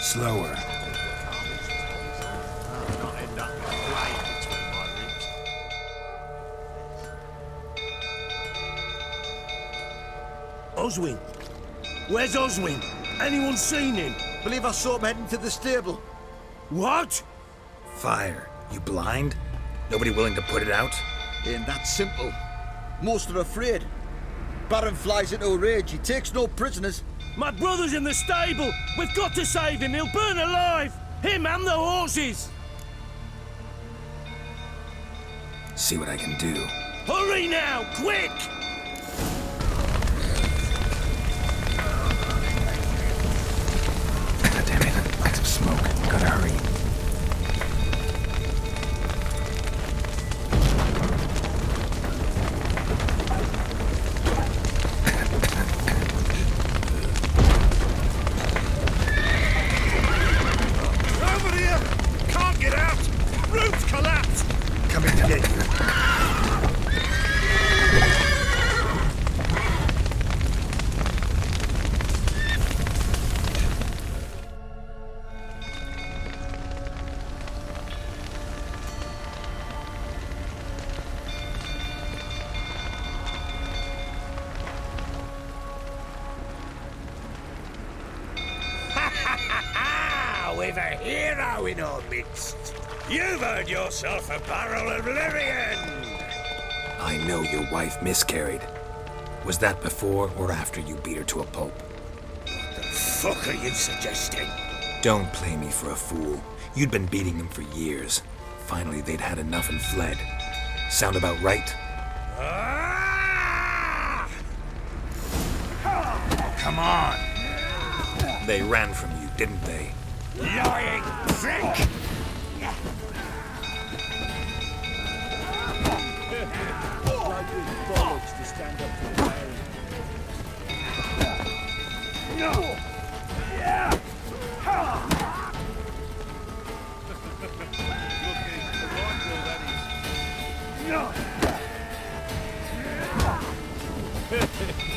Slower. Oswin? Where's Oswin? Anyone seen him? Believe I saw him heading to the stable. What? Fire. You blind? Nobody willing to put it out? Ain't that simple. Most are afraid. Baron flies into a rage. He takes no prisoners. My brother's in the stable. We've got to save him. He'll burn alive. Him and the horses. See what I can do. Hurry now, quick! Damn it. Lots of smoke. Gotta hurry. Over here! Can't get out! Roof's collapsed! Coming to get you. We've a hero in our midst. You've earned yourself a barrel of Lyrian. I know your wife miscarried. Was that before or after you beat her to a pulp? What the fuck are you suggesting? Don't play me for a fool. You'd been beating them for years. Finally, they'd had enough and fled. Sound about right? Ah! Come on! They ran from you, didn't they? Lying prick!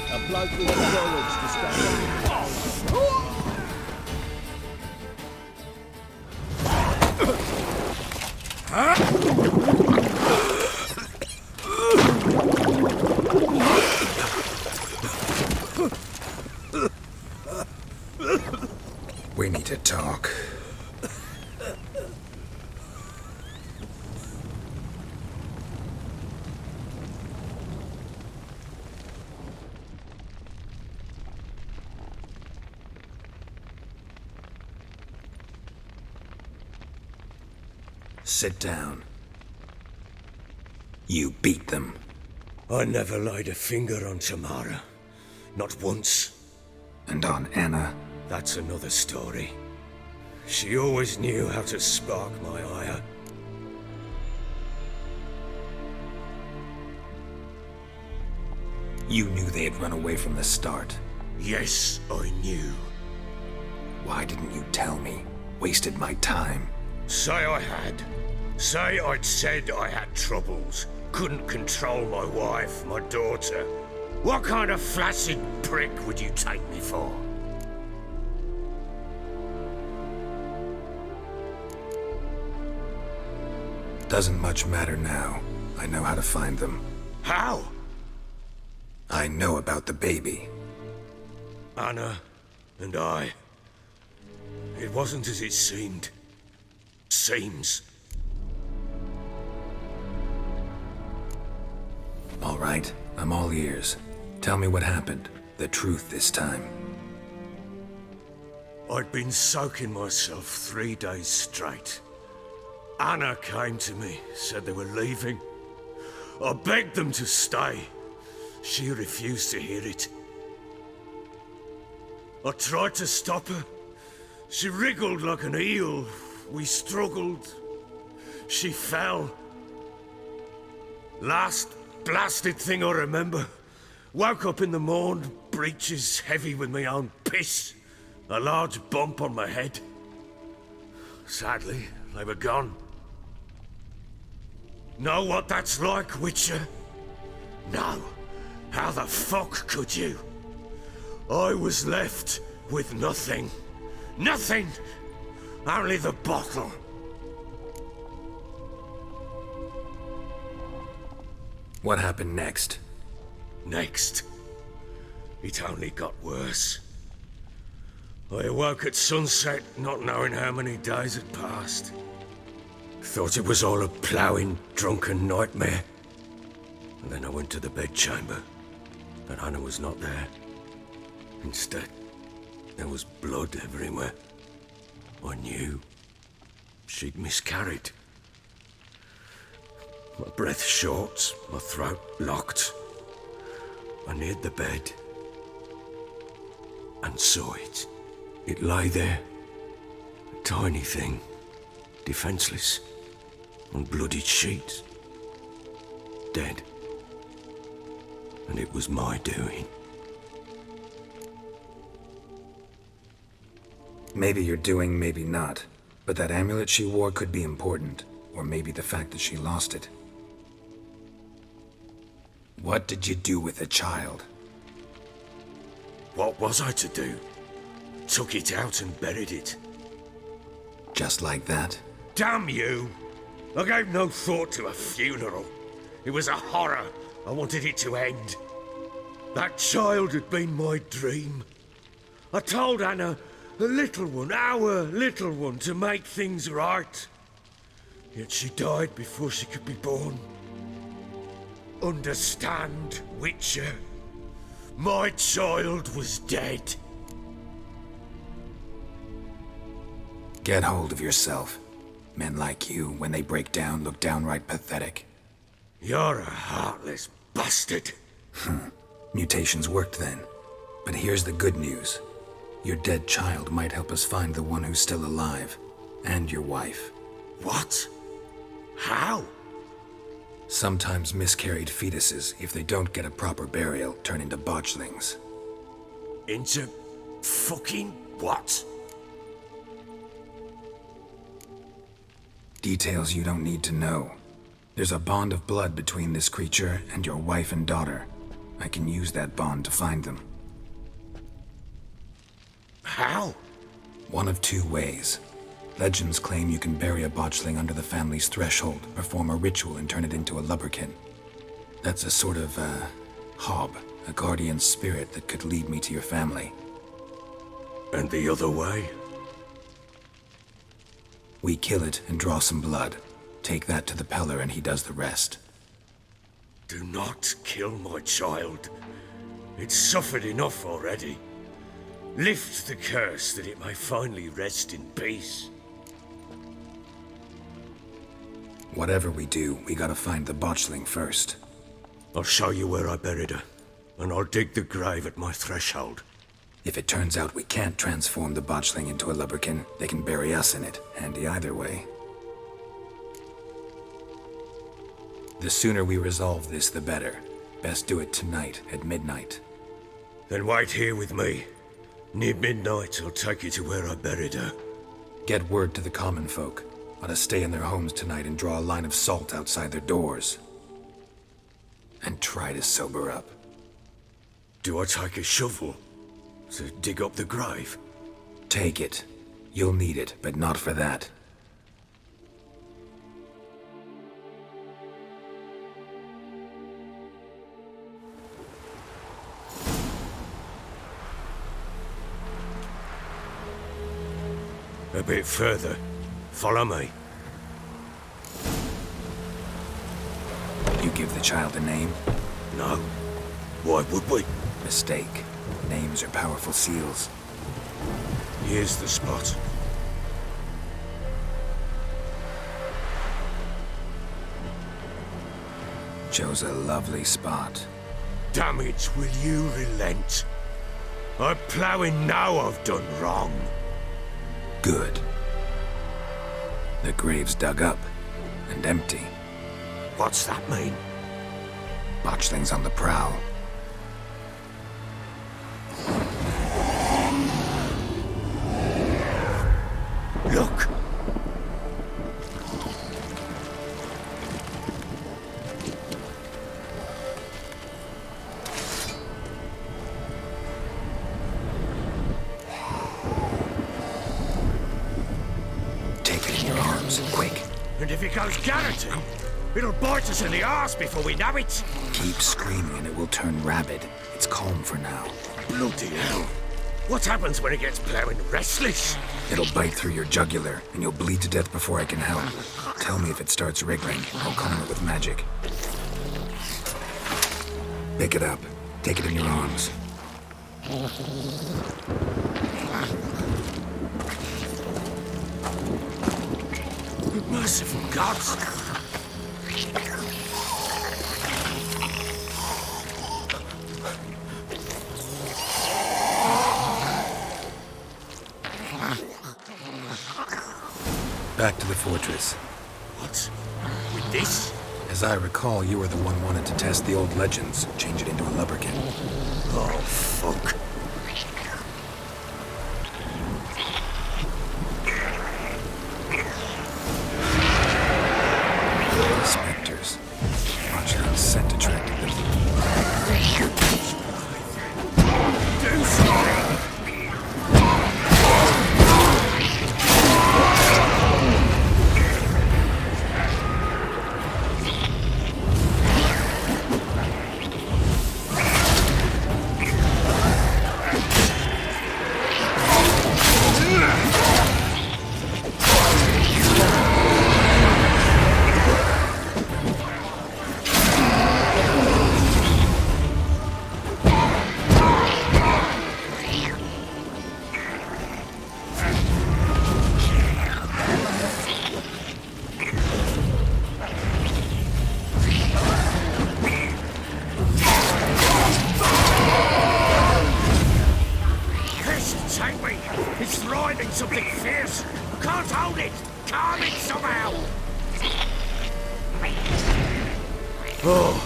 A bloke with bollocks to stand up. We need to talk. Sit down. You beat them. I never laid a finger on Tamara. Not once. And on Anna. That's another story. She always knew how to spark my ire. You knew they had run away from the start. Yes, I knew. Why didn't you tell me? Wasted my time. Say I had. Say I'd said I had troubles. Couldn't control my wife, my daughter. What kind of flaccid prick would you take me for? Doesn't much matter now. I know how to find them. How? I know about the baby. Anna and I. It wasn't as it seemed. Seems. All right, I'm all ears. Tell me what happened. The truth this time. I'd been soaking myself 3 days straight. Anna came to me, said they were leaving. I begged them to stay. She refused to hear it. I tried to stop her. She wriggled like an eel. We struggled. She fell. Last blasted thing I remember. Woke up in the morn, breeches heavy with my own piss. A large bump on my head. Sadly, they were gone. Know what that's like, Witcher? No. How the fuck could you? I was left with nothing. Nothing! Only the bottle. What happened next? Next, it only got worse. I awoke at sunset, not knowing how many days had passed. Thought it was all a ploughing, drunken nightmare. And then I went to the bedchamber, but Anna was not there. Instead, there was blood everywhere. I knew she'd miscarried. My breath short, my throat locked. I neared the bed and saw it. It lay there, a tiny thing, defenseless, on bloodied sheets, dead. And it was my doing. Maybe you're doing, maybe not. But that amulet she wore could be important. Or maybe the fact that she lost it. What did you do with the child? What was I to do? Took it out and buried it. Just like that? Damn you! I gave no thought to a funeral. It was a horror. I wanted it to end. That child had been my dream. I told Anna, the little one, our little one, to make things right. Yet she died before she could be born. Understand, Witcher? My child was dead. Get hold of yourself. Men like you, when they break down, look downright pathetic. You're a heartless bastard. Mutations worked then. But here's the good news. Your dead child might help us find the one who's still alive. And your wife. What? How? Sometimes miscarried fetuses, if they don't get a proper burial, turn into botchlings. Into fucking what? Details you don't need to know. There's a bond of blood between this creature and your wife and daughter. I can use that bond to find them. How? One of two ways. Legends claim you can bury a botchling under the family's threshold, perform a ritual and turn it into a lubberkin. That's a sort of, hob, a guardian spirit that could lead me to your family. And the other way? We kill it and draw some blood. Take that to the Peller and he does the rest. Do not kill my child. It's suffered enough already. Lift the curse that it may finally rest in peace. Whatever we do, we gotta find the botchling first. I'll show you where I buried her, and I'll dig the grave at my threshold. If it turns out we can't transform the botchling into a lubberkin, they can bury us in it. Handy either way. The sooner we resolve this, the better. Best do it tonight, at midnight. Then wait here with me. Near midnight, I'll take you to where I buried her. Get word to the common folk. Let us stay in their homes tonight and draw a line of salt outside their doors. And try to sober up. Do I take a shovel to dig up the grave? Take it. You'll need it, but not for that. A bit further. Follow me. You give the child a name? No. Why would we? Mistake. Names are powerful seals. Here's the spot. Chose a lovely spot. Damn it, will you relent? I'm ploughing now I've done wrong. Good. The grave's dug up and empty. What's that mean? Botchling's on the prowl. Look! arms, quick. And if it goes Garrity, it'll bite us in the arse before we know it. Keep screaming and it will turn rabid. It's calm for now. Bloody hell. What happens when it gets plowing restless? It'll bite through your jugular, and you'll bleed to death before I can help. Tell me if it starts wriggling. I'll calm it with magic. Pick it up. Take it in your arms. Merciful gods! Back to the fortress. What? With this? As I recall, you were the one wanted to test the old legends, change it into a lubberkin. Oh, fuck. Spectres. Watch that scent attracted them. Do something! Something fierce! Can't hold it! Calm it somehow! Oh.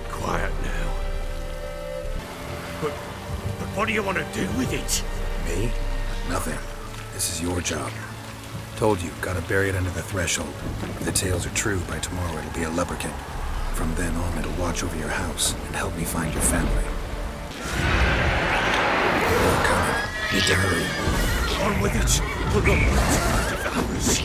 Quiet now. But what do you want to do with it? Me? Nothing. This is your job. Told you, gotta bury it under the threshold. If the tales are true, by tomorrow it'll be a lubberkin. From then on, it'll watch over your house and help me find your family. They're coming. Need to hurry. On with it! We're going to devours.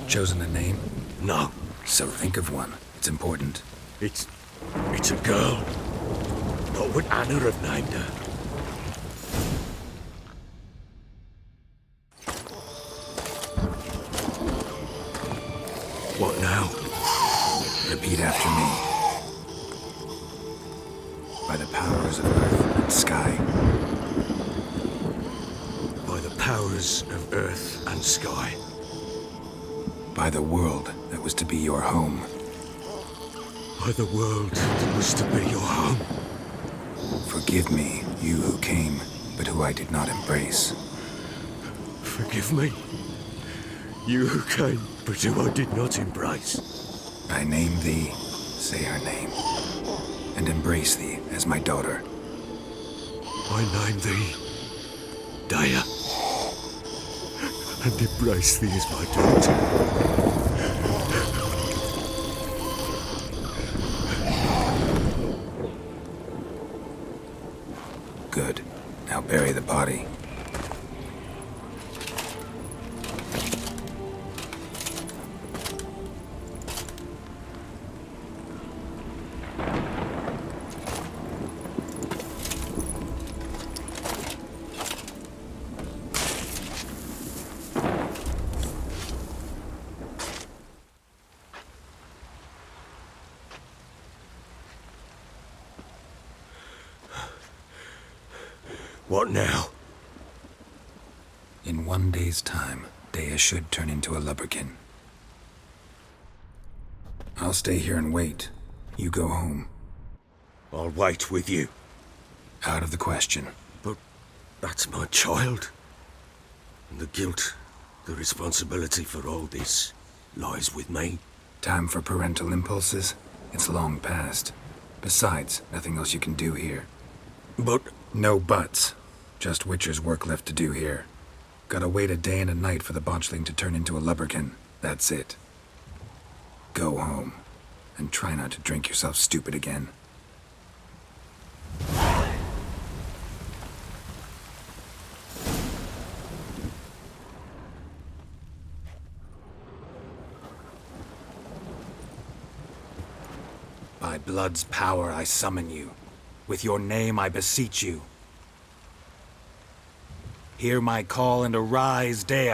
Chosen a name? No. So think of one. It's important. It's a girl. What would Anna have named her? What now? Repeat after me. By the powers of earth and sky. By the powers of earth and sky. By the world that was to be your home. By the world that was to be your home. Forgive me, you who came, but who I did not embrace. Forgive me, you who came, but who I did not embrace. I name thee, say her name, and embrace thee as my daughter. I name thee, Daya, and embrace thee as my daughter. Good. Now bury the body. What now? In 1 day's time, Dea should turn into a lubberkin. I'll stay here and wait. You go home. I'll wait with you. Out of the question. But that's my child. And the guilt, the responsibility for all this lies with me. Time for parental impulses? It's long past. Besides, nothing else you can do here. But No buts. Just Witcher's work left to do here. Gotta wait a day and a night for the botchling to turn into a lubberkin. That's it. Go home. And try not to drink yourself stupid again. By blood's power I summon you. With your name I beseech you. Hear my call and arise, Dea.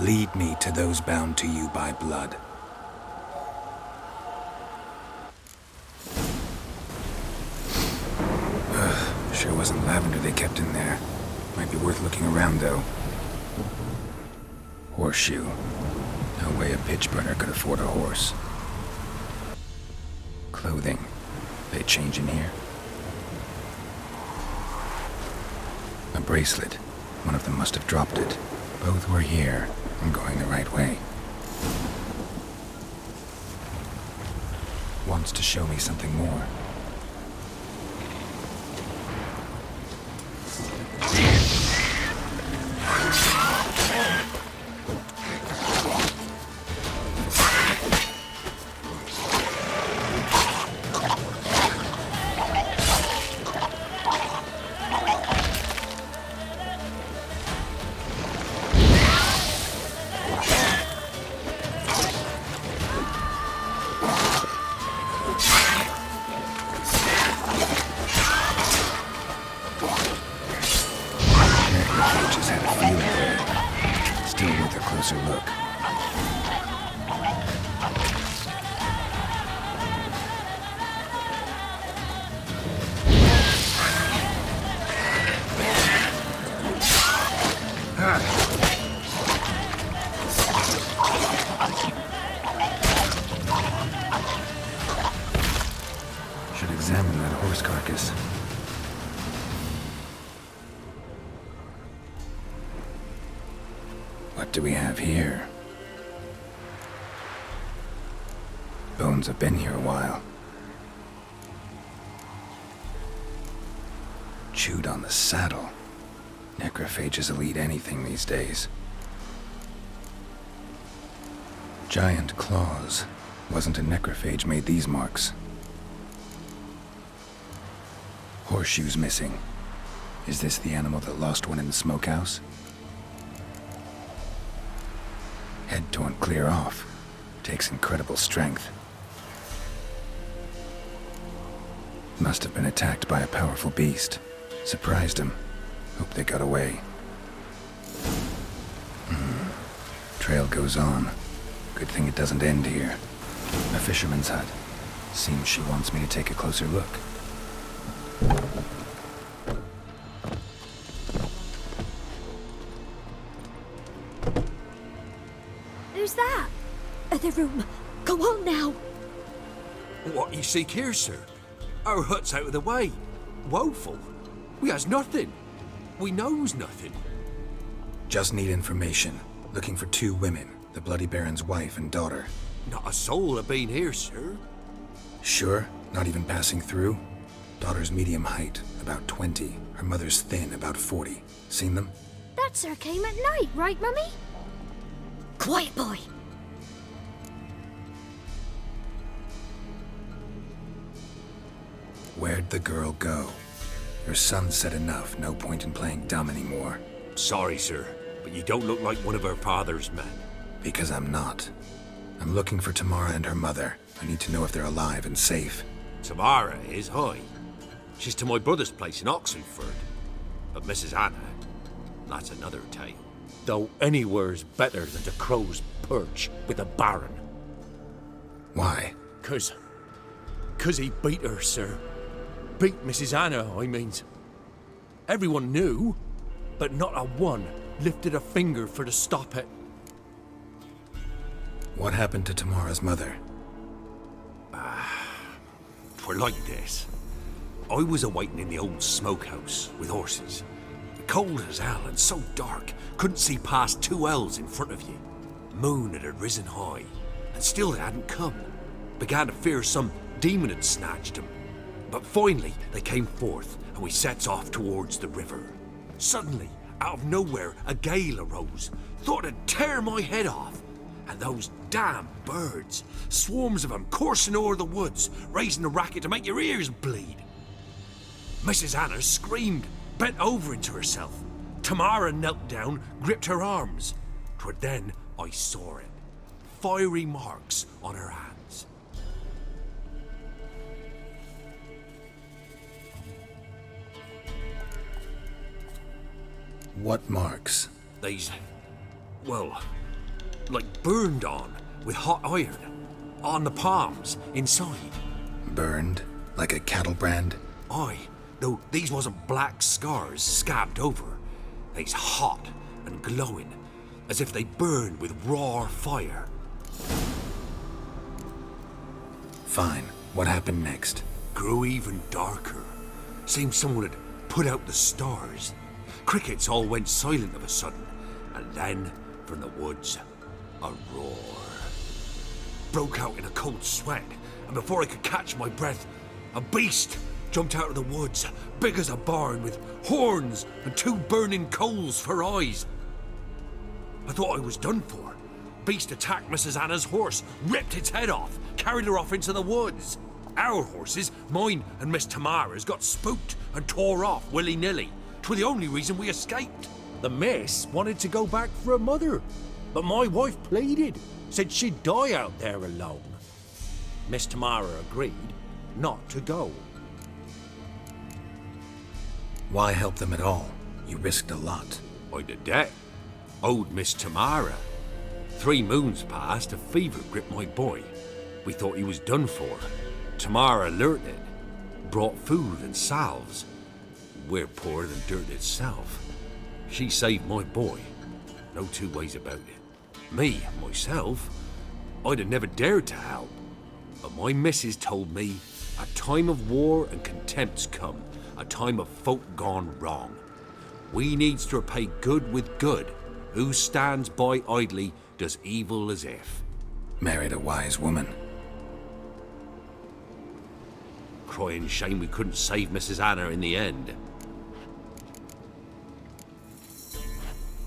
Lead me to those bound to you by blood. Sure wasn't lavender they kept in there. Might be worth looking around, though. Horseshoe. No way a pitch burner could afford a horse. Clothing. They change in here? A bracelet. One of them must have dropped it. Both were here. I'm going the right way. Wants to show me something more. Look. Should examine that horse carcass. What do we have here? Bones have been here a while. Chewed on the saddle. Necrophages will eat anything these days. Giant claws. Wasn't a necrophage made these marks. Horseshoes missing. Is this the animal that lost one in the smokehouse? Head torn clear off. Takes incredible strength. Must have been attacked by a powerful beast. Surprised him. Hope they got away. Trail goes on. Good thing it doesn't end here. A fisherman's hut. Seems she wants me to take a closer look. Who's that? Other room. Go on now. What you seek here, sir? Our hut's out of the way. Woeful. We has nothing. We knows nothing. Just need information. Looking for 2 women. The Bloody Baron's wife and daughter. Not a soul have been here, sir. Sure? Not even passing through? Daughter's medium height, about 20. Her mother's thin, about 40. Seen them? That sir came at night, right, Mummy? Quiet, boy. Where'd the girl go? Your son said enough. No point in playing dumb anymore. Sorry, sir, but you don't look like one of our father's men. Because I'm not. I'm looking for Tamara and her mother. I need to know if they're alive and safe. Tamara is high. She's to my brother's place in Oxenford. But Mrs. Anna, that's another tale. Though anywhere's better than the crow's perch with the Baron. Why? 'Cause he beat her, sir. Beat Mrs. Anna, I means. Everyone knew, but not a one lifted a finger for to stop it. What happened to Tamara's mother? For like this. I was awaiting in the old smokehouse with horses. Cold as hell and so dark, couldn't see past 2 ells in front of you. Moon had risen high, and still they hadn't come. Began to fear some demon had snatched them. But finally they came forth, and we sets off towards the river. Suddenly, out of nowhere, a gale arose. Thought it'd tear my head off. And those damn birds, swarms of them coursing o'er the woods, raising a racket to make your ears bleed. Mrs. Anna screamed, bent over into herself. Tamara knelt down, gripped her arms. 'Twere then I saw it. Fiery marks on her hands. What marks? They's, well, like burned on with hot iron. On the palms, inside. Burned? Like a cattle brand? Aye, though these wasn't black scars scabbed over. They's hot and glowing, as if they burned with raw fire. Fine. What happened next? Grew even darker. Seemed someone had put out the stars. Crickets all went silent of a sudden, and then, from the woods, a roar. Broke out in a cold sweat, and before I could catch my breath, a beast jumped out of the woods, big as a barn, with horns and 2 burning coals for eyes. I thought I was done for. Beast attacked Mrs. Anna's horse, ripped its head off, carried her off into the woods. Our horses, mine and Miss Tamara's, got spooked and tore off willy-nilly. 'Twere the only reason we escaped. The miss wanted to go back for her mother, but my wife pleaded, said she'd die out there alone. Miss Tamara agreed not to go. Why help them at all? You risked a lot. I'd a debt. Owed Miss Tamara. 3 moons passed, a fever gripped my boy. We thought he was done for. Tamara learnt it. Brought food and salves. We're poorer than dirt itself. She saved my boy. No 2 ways about it. Me, myself, I'd have never dared to help. But my missus told me a time of war and contempt's come. A time of folk gone wrong. We needs to repay good with good. Who stands by idly does evil as if. Married a wise woman. Crying shame we couldn't save Mrs. Anna in the end.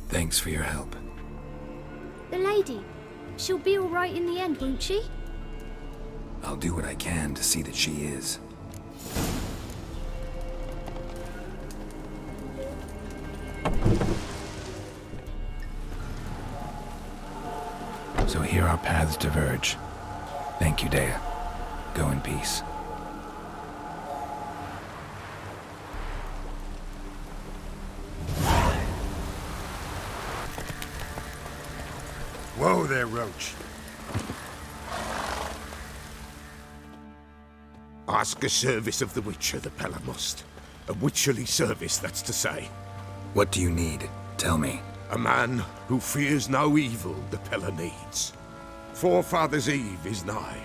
Thanks for your help. The lady. She'll be all right in the end, won't she? I'll do what I can to see that she is. So here our paths diverge. Thank you, Dea. Go in peace. Whoa there, Roach. Ask a service of the Witcher, the Pella must. A witcherly service, that's to say. What do you need? Tell me. A man who fears no evil the Pella needs. Forefathers' Eve is nigh.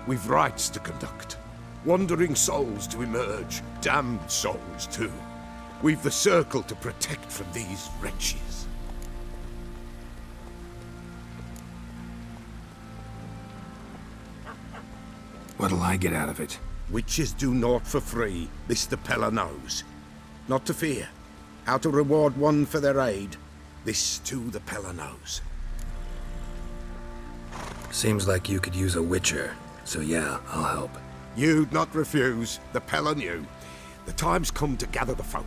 We've rites to conduct. Wandering souls to emerge. Damned souls, too. We've the circle to protect from these wretches. What'll I get out of it? Witches do naught for free, this the Pella knows. Not to fear. How to reward one for their aid, this too the Pella knows. Seems like you could use a witcher, so yeah, I'll help. You'd not refuse, the Pella knew. The time's come to gather the folk.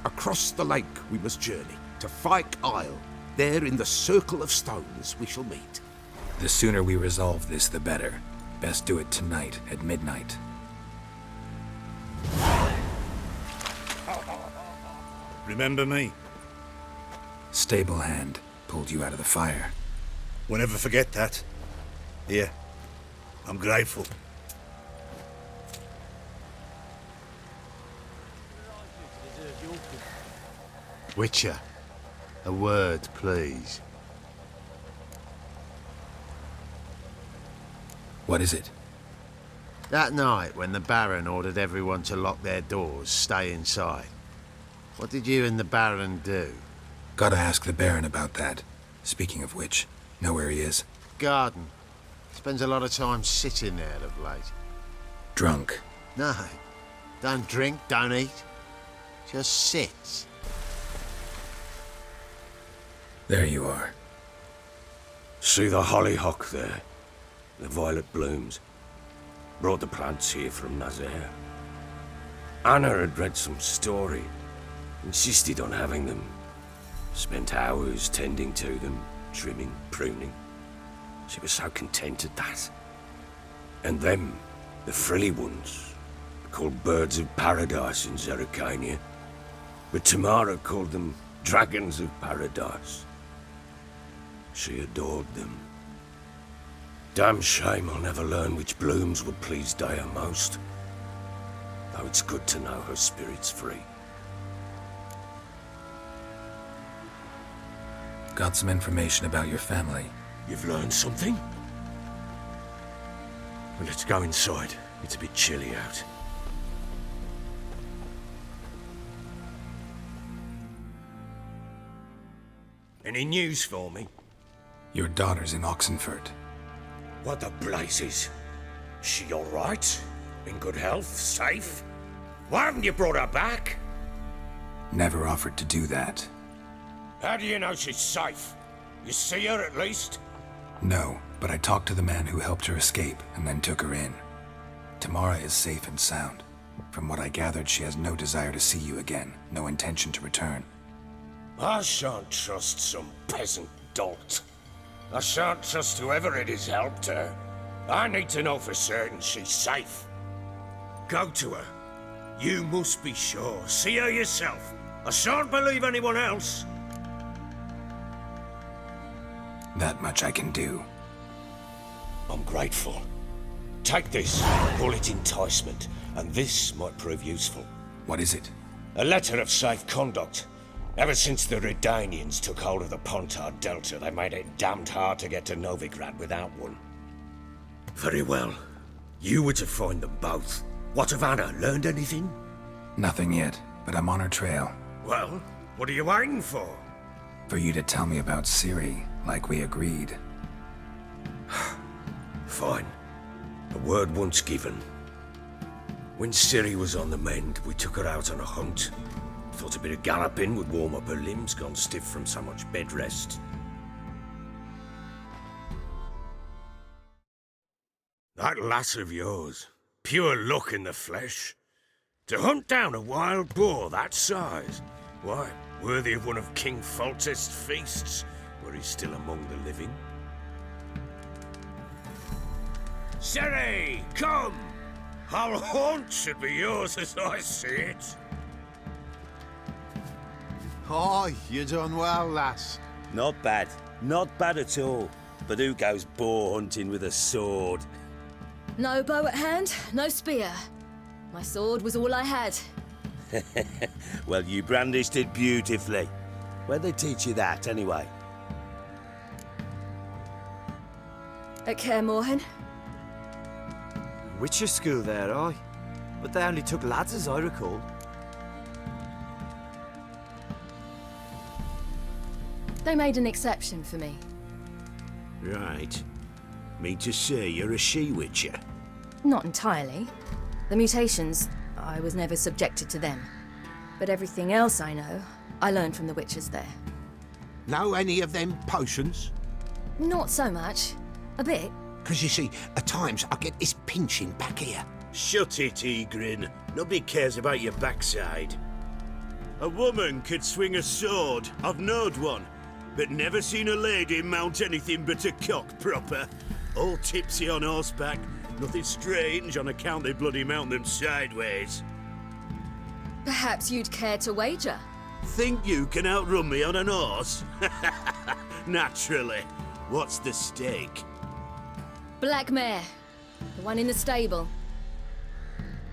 Across the lake we must journey, to Fyke Isle. There in the circle of stones we shall meet. The sooner we resolve this, the better. Best do it tonight at midnight. Remember me? stable hand pulled you out of the fire. We'll never forget that. Here, I'm grateful. Witcher, a word, please. What is it? That night when the Baron ordered everyone to lock their doors, stay inside. What did you and the Baron do? Gotta ask the Baron about that. Speaking of which, know where he is? Garden. Spends a lot of time sitting there of late. Drunk. No. Don't drink, don't eat. Just sits. There you are. See the hollyhock there? The violet blooms. Brought the plants here from Nazaire. Anna had read some story. Insisted on having them. Spent hours tending to them, trimming, pruning. She was so content at that. And them, the frilly ones, called birds of paradise in Zerrikania. But Tamara called them dragons of paradise. She adored them. Damn shame I'll never learn which blooms would please Dea most. Though it's good to know her spirit's free. Got some information about your family. You've learned something? Well, let's go inside. It's a bit chilly out. Any news for me? Your daughter's in Oxenfurt. What the blazes? She all right? In good health? Safe? Why haven't you brought her back? Never offered to do that. How do you know she's safe? You see her at least? No, but I talked to the man who helped her escape and then took her in. Tamara is safe and sound. From what I gathered, she has no desire to see you again, no intention to return. I shan't trust some peasant dolt. I shan't trust whoever it is helped her. I need to know for certain she's safe. Go to her. You must be sure. See her yourself. I shan't believe anyone else. That much I can do. I'm grateful. Take this, call it enticement, and this might prove useful. What is it? A letter of safe conduct. Ever since the Redanians took hold of the Pontard Delta, they made it damned hard to get to Novigrad without one. Very well. You were to find them both. What of Anna? Learned anything? Nothing yet, but I'm on her trail. Well, what are you waiting for? For you to tell me about Ciri, like we agreed. Fine. A word once given. When Ciri was on the mend, we took her out on a hunt. Thought a bit of galloping would warm up her limbs, gone stiff from so much bed rest. That lass of yours, pure luck in the flesh. To hunt down a wild boar that size, why, worthy of one of King Foltest's feasts, were he still among the living. Ciri, come! Our haunt should be yours as I see it. Aye, you done well, lass. Not bad. Not bad at all. But who goes boar hunting with a sword? No bow at hand, no spear. My sword was all I had. Well, you brandished it beautifully. Where'd they teach you that, anyway? At Kaer Morhen. Witcher school there, aye. But they only took lads, as I recall. They made an exception for me. Right. Mean to say you're a she-witcher? Not entirely. The mutations, I was never subjected to them. But everything else I know, I learned from the witches there. Know any of them potions? Not so much. A bit. Because you see, at times I get this pinching back here. Shut it, Egrin. Nobody cares about your backside. A woman could swing a sword. I've knowed one. But never seen a lady mount anything but a cock proper. All tipsy on horseback. Nothing strange on account they bloody mount them sideways. Perhaps you'd care to wager? Think you can outrun me on an horse? Naturally. What's the stake? Black mare. The one in the stable.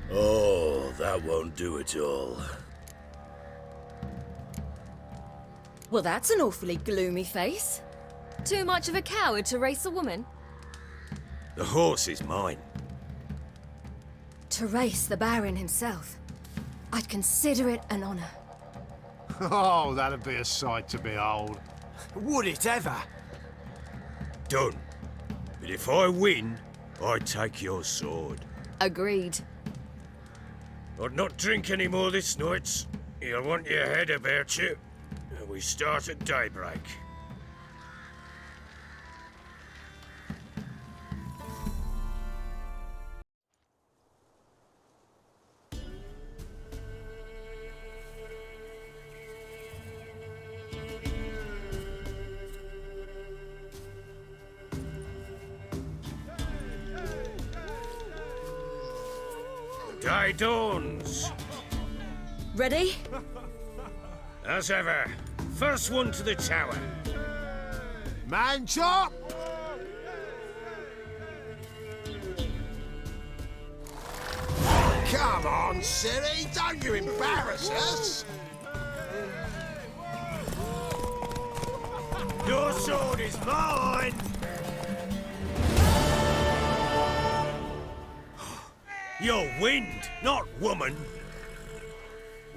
Oh, that won't do it all. Well, that's an awfully gloomy face. Too much of a coward to race a woman? The horse is mine. To race the Baron himself. I'd consider it an honor. Oh, that'd be a sight to behold. Would it ever? Done. But if I win, I take your sword. Agreed. I'd not drink any more this night. You'll want your head about you. And we start at daybreak. Day dawns. Ready? As ever, first one to the tower. Man chop! Come on, silly, don't you embarrass us! Your sword is mine! You're wind, not woman.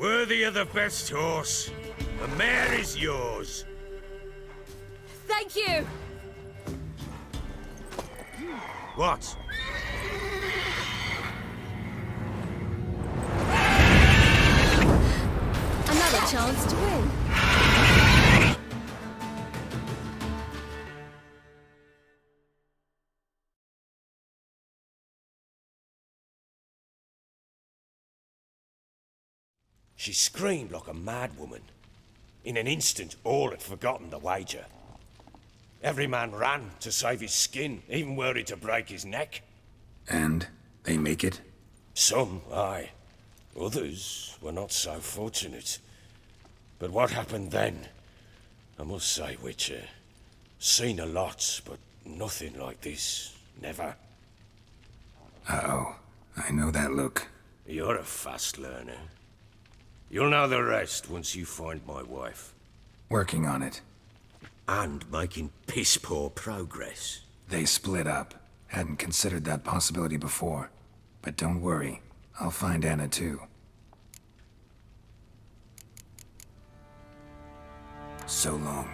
Worthy of the best horse. The mare is yours. Thank you! What? Another chance to win. She screamed like a mad woman. In an instant, all had forgotten the wager. Every man ran to save his skin, even worried to break his neck. And they make it? Some, aye. Others were not so fortunate. But what happened then? I must say, Witcher, seen a lot, but nothing like this. Never. Uh-oh. I know that look. You're a fast learner. You'll know the rest once you find my wife. Working on it. And making piss-poor progress. They split up. Hadn't considered that possibility before. But don't worry. I'll find Anna too. So long.